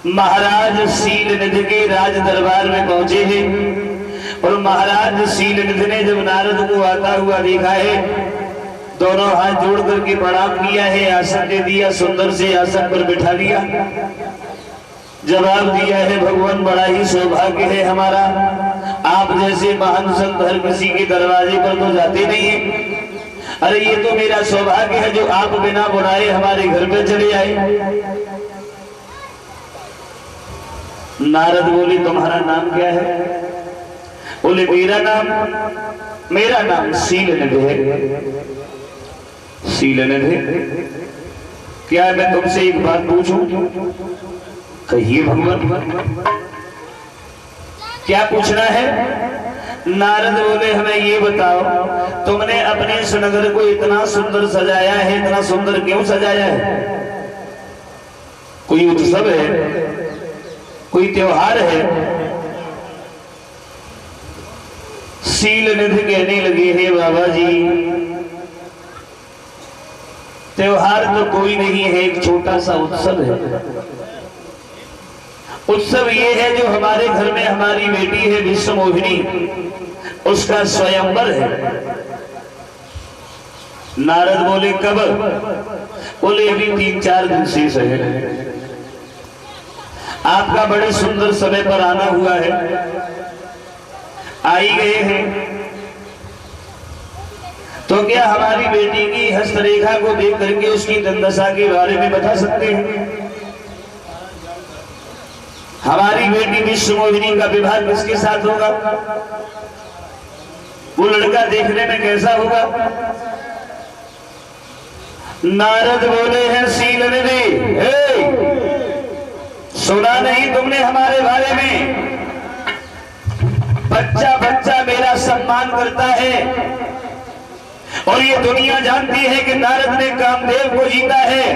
महाराज शीलनिधि के राज दरबार में पहुंचे हैं और महाराज शीलनिधि ने जब नारद को आता हुआ देखा है, दोनों हाथ जोड़ करके प्रणाम किया है, आसन दे दिया, सुंदर से आसन पर बिठा लिया, जवाब दिया है, भगवान बड़ा ही सौभाग्य है हमारा, आप जैसे महान संत हर किसी के दरवाजे पर तो जाते नहीं है। अरे ये तो मेरा सौभाग्य है जो आप बिना बुलाए हमारे घर पे चले आए। नारद बोले तुम्हारा नाम क्या है? बोले मेरा नाम शीलनिधि है। शीलनिधि, क्या मैं तुमसे एक बात पूछूं? कहिए भगवान, क्या पूछना है? नारद बोले हमें ये बताओ, तुमने अपने इस नगर को इतना सुंदर सजाया है, इतना सुंदर क्यों सजाया है? कोई उत्सव है, कोई त्योहार है? शीलनिधि कहने लगे हैं बाबा जी, त्योहार तो कोई नहीं है, एक छोटा सा उत्सव है। उत्सव ये है जो हमारे घर में हमारी बेटी है विश्वमोहिनी, उसका स्वयंवर है। नारद बोले कब? बोले अभी 3-4 दिन शेष है, आपका बड़े सुंदर समय पर आना हुआ है, आई गए हैं, तो क्या हमारी बेटी की हस्तरेखा को देख करके उसकी दंदशा के बारे में बता सकते हैं? हमारी बेटी विश्वमोहिनी का विवाह किसके साथ होगा? वो लड़का देखने में कैसा होगा? नारद बोले हैं शीलनिधि, सुना नहीं तुमने हमारे बारे में? बच्चा बच्चा मेरा सम्मान करता है और ये दुनिया जानती है कि नारद ने कामदेव को जीता है।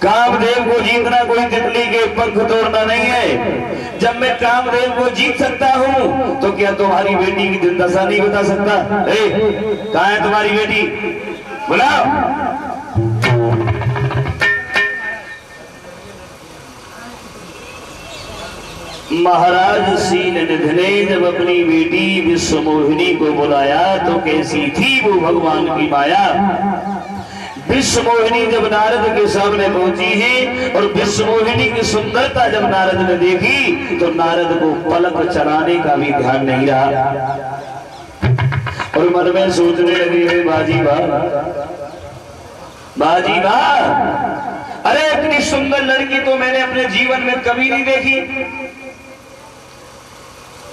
कामदेव को जीतना कोई तितली के पंख तोड़ना नहीं है। जब मैं कामदेव को जीत सकता हूं तो क्या तुम्हारी बेटी की दशा नहीं बता सकता? कहां है तुम्हारी बेटी? बुलाओ। महाराज शीलनिधि ने जब अपनी बेटी विश्वमोहिनी को बुलाया तो कैसी थी वो भगवान की माया। विश्वमोहिनी जब नारद के सामने पहुंची है और विश्वमोहिनी की सुंदरता जब नारद ने देखी तो नारद को पलक चलाने का भी ध्यान नहीं रहा और मन में सोचने लगे है बाजी वाह, अरे इतनी सुंदर लड़की तो मैंने अपने जीवन में कभी नहीं देखी।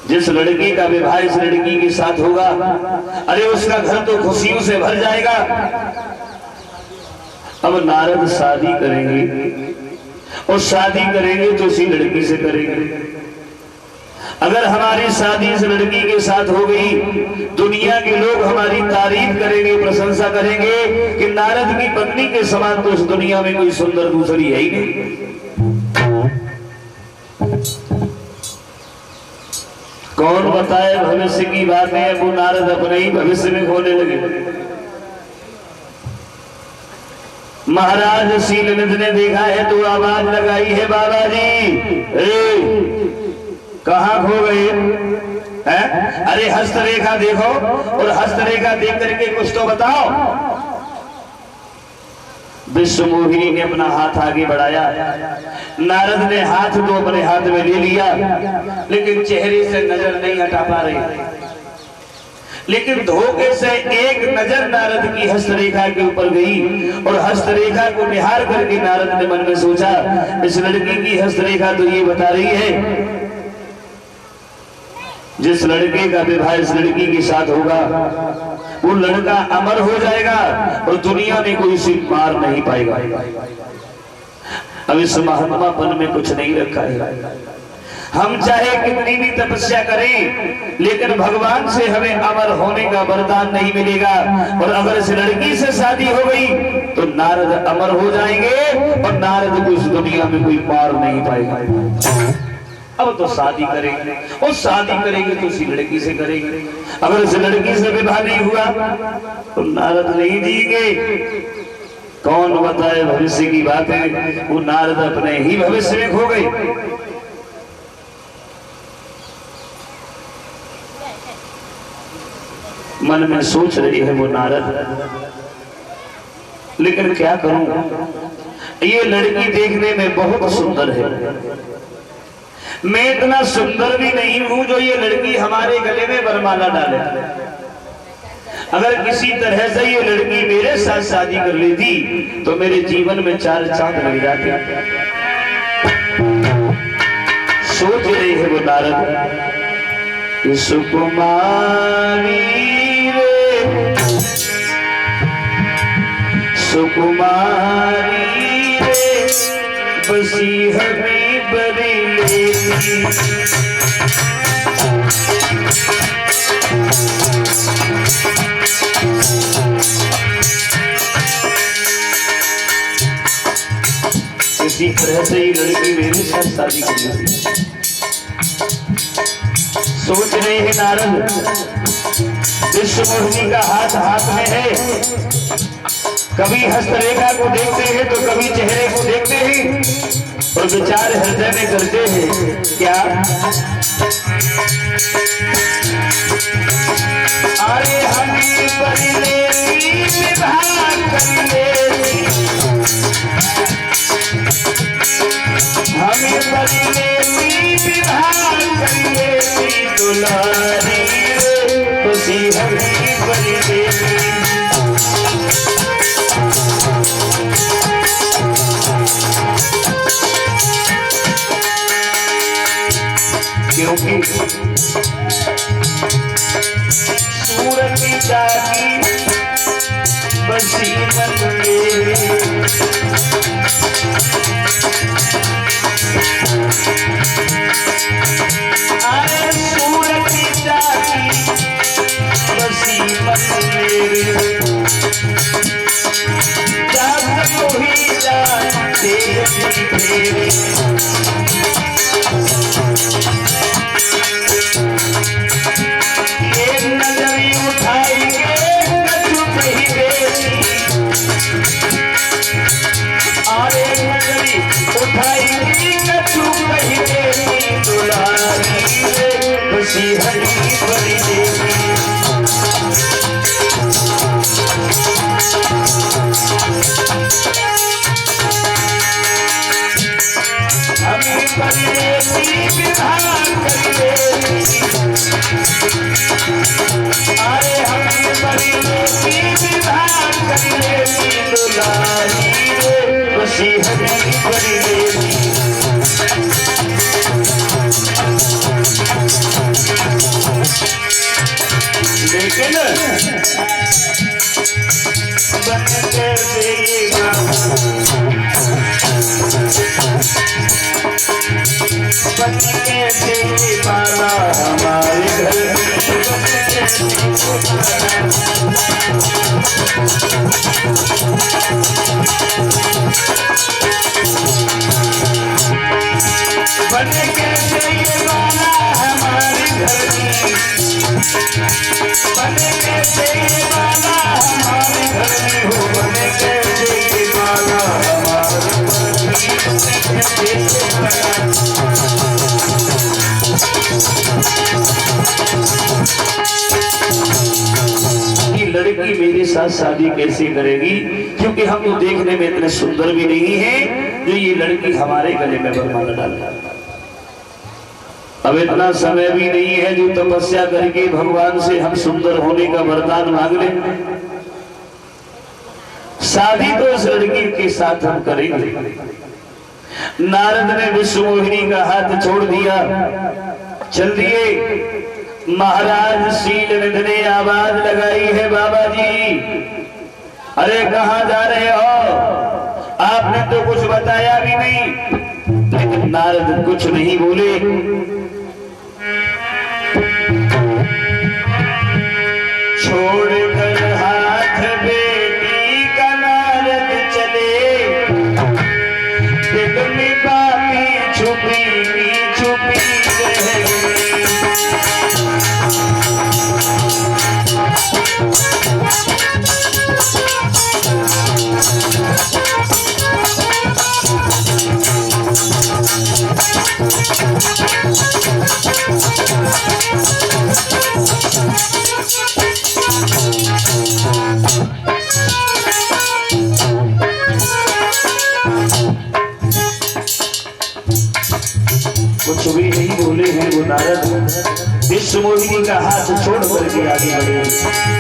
जिस लड़की का विवाह इस लड़की के साथ होगा, अरे उसका घर तो खुशियों से भर जाएगा। अब नारद शादी करेंगे और शादी करेंगे तो इसी लड़की से करेंगे। अगर हमारी शादी इस लड़की के साथ हो गई, दुनिया के लोग हमारी तारीफ करेंगे, प्रशंसा करेंगे कि नारद की पत्नी के समान तो इस दुनिया में कोई सुंदर दूसरी है ही नहीं। कौन बताए भविष्य की बातें? वो नारद अपने ही भविष्य में खोने लगे। महाराज शीलनिधि ने देखा है तो आवाज लगाई है, बाबा जी कहाँ खो गए हैं? अरे हस्तरेखा देखो और हस्तरेखा देख करके कुछ तो बताओ। विश्वमोहिनी ने अपना हाथ आगे बढ़ाया, नारद ने हाथ तो अपने हाथ में ले लिया लेकिन चेहरे से नजर नहीं हटा पा रहे। लेकिन धोखे से एक नजर नारद की हस्तरेखा के ऊपर गई और हस्तरेखा को निहार करके नारद ने मन में सोचा, इस लड़की की हस्तरेखा तो ये बता रही है जिस लड़के का विवाह इस लड़की के साथ होगा वो लड़का अमर हो जाएगा और दुनिया में कोई उसे मार नहीं पाएगा। अब इस महात्मापन में कुछ नहीं रखा है। हम चाहे कितनी भी तपस्या करें लेकिन भगवान से हमें अमर होने का वरदान नहीं मिलेगा। और अगर इस लड़की से शादी हो गई तो नारद अमर हो जाएंगे और नारद को इस दुनिया में कोई मार नहीं पाएगा। अब तो शादी करेंगे और शादी करेंगे तो इसी लड़की से करेंगे। अगर इस लड़की से विवाह नहीं हुआ तो नारद नहीं जिएंगे। कौन बताए भविष्य की बातें। वो नारद अपने ही भविष्य में खो गई। मन में सोच रही है वो नारद, लेकिन क्या करूं, ये लड़की देखने में बहुत सुंदर है, मैं इतना सुंदर भी नहीं हूं जो ये लड़की हमारे गले में वरमाला डाले। अगर किसी तरह से ये लड़की मेरे साथ शादी कर लेती तो मेरे जीवन में 4 चांद लग जाते। सोच रही है वो नारद, सुकुमारी रे सुकुमारी रे बसी हमें बरेली। इसी तरह से ये लड़की मेरे साथ शादी कर ली। सोच रहे हैं नारद, विश्वमोहिनी का हाथ हाथ में है, कभी हस्तरेखा को देखते हैं तो कभी चेहरे को देखते हैं और विचार हृदय में करते हैं क्या अरे हमें परिलेती विवाह कर लेती, हमें परिलेती विवाह कर लेती, दुलारी खुशी हमें परिलेती। क्योंकि सूरज की जागी बसी मन में, अरे सूरज की जागी बसी मन में, जाग को ही जाते फेरे। लेकिन पाला हमारे घर बन कैसे ये वाला हमारे घर, बन कैसे ये वाला हमारे घर हो, बन कैसे ये वाला हमारे ये लड़की मेरे साथ शादी कैसे करेगी, क्योंकि हम तो देखने में इतने सुंदर भी नहीं है जो ये लड़की हमारे गले में वरमाला डाले। अब इतना समय भी नहीं है जो तपस्या करके भगवान से हम सुंदर होने का वरदान मांग ले। शादी तो इस लड़की के साथ हम करेंगे। नारद ने विश्वमोहिनी का हाथ छोड़ दिया, चल दिए। महाराज शीलनिधि ने आवाज लगाई है, बाबा जी अरे कहाँ जा रहे हो, आपने तो कुछ बताया भी नहीं। लेकिन नारद कुछ नहीं बोले। छोड़कर हाथ बेटी का नारद चले, दिल में बातें छुपी छुपी रह गई। सुबह ही बोले हैं वो नारद, विश्व मोहिनी का हाथ छोड़ करके आगे बढ़े।